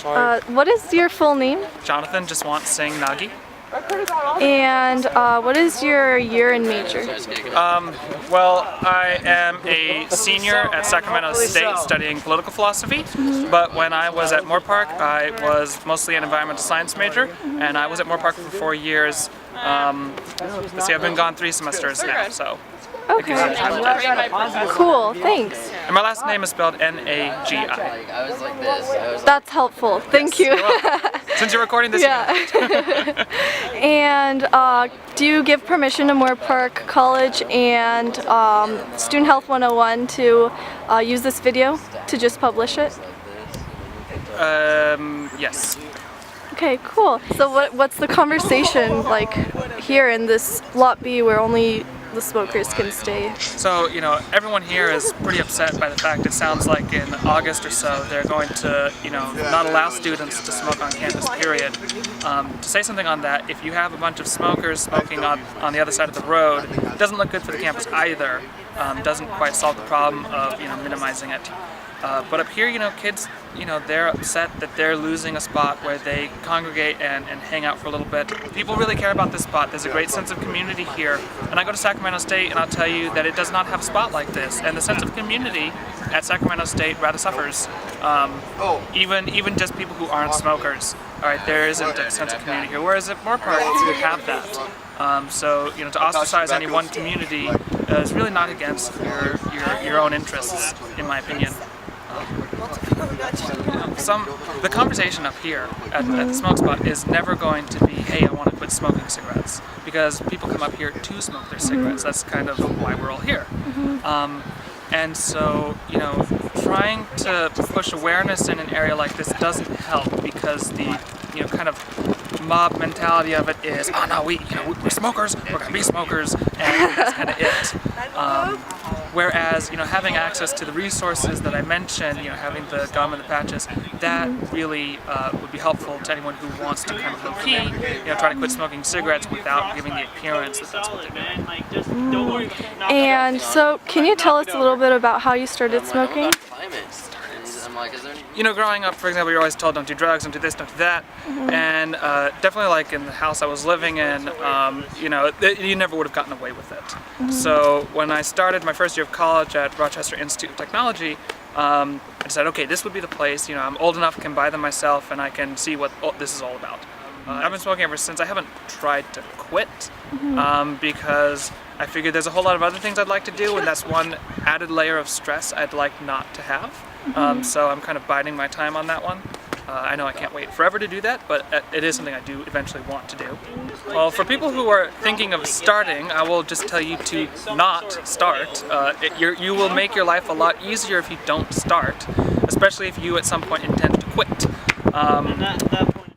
What is your full name? Jonathan just wants saying Nagi. And what is your year and major? Well, I am a senior at Sacramento State studying political philosophy, but when I was at Moorpark, I was mostly an environmental science major, and I was at Moorpark for 4 years. Let's see, I've been gone 3 semesters now, so. Okay. Cool, thanks. And my last name is spelled N-A-G-I. That's helpful. Thank you. Since you're recording this, yeah. And do you give permission to Moorpark College and Student Health 101 to use this video to just publish it? Yes. Okay, cool. So what's the conversation like here in this Lot B where only the smokers can stay? So, you know, everyone here is pretty upset by the fact it sounds like in August or so they're going to, you know, not allow students to smoke on campus, period. To say something on that, if you have a bunch of smokers smoking on the other side of the road, it doesn't look good for the campus either. Doesn't quite solve the problem of, you know, minimizing it. But up here, you know, kids, you know, they're upset that they're losing a spot where they congregate and hang out for a little bit. People really care about this spot. There's a great sense of community here. And I go to Sacramento State and I'll tell you that it does not have a spot like this. And the sense of community at Sacramento State rather suffers. Even just people who aren't smokers. All right, there isn't a sense of community here. Whereas at Moorpark, you have that. So, you know, to ostracize any one community is really not against your own interests, in my opinion. The conversation up here at the smoke spot is never going to be, hey, I want to quit smoking cigarettes, because people come up here to smoke their cigarettes. That's kind of why we're all here. And so, you know, trying to push awareness in an area like this doesn't help, because the, you know, kind of mob mentality of it is, oh no, we're smokers, we're gonna be smokers, and that's kind of it. Whereas, you know, having access to the resources that I mentioned, you know, having the gum and the patches, that really would be helpful to anyone who wants to kind of low-key, you know, try to quit smoking cigarettes without giving the appearance that that's what they're doing. And so, can you tell us a little bit about how you started smoking? You know, growing up, for example, you're always told don't do drugs, don't do this, don't do that, and definitely like in the house I was living in, you know, you never would have gotten away with it. So when I started my first year of college at Rochester Institute of Technology, I decided, okay, this would be the place, you know, I'm old enough, can buy them myself, and I can see what this is all about. I've been smoking ever since. I haven't tried to quit because I figured there's a whole lot of other things I'd like to do, and that's one added layer of stress I'd like not to have. So I'm kind of biding my time on that one. I know I can't wait forever to do that, but it is something I do eventually want to do. Well, for people who are thinking of starting, I will just tell you to not start. You will make your life a lot easier if you don't start, especially if you at some point intend to quit.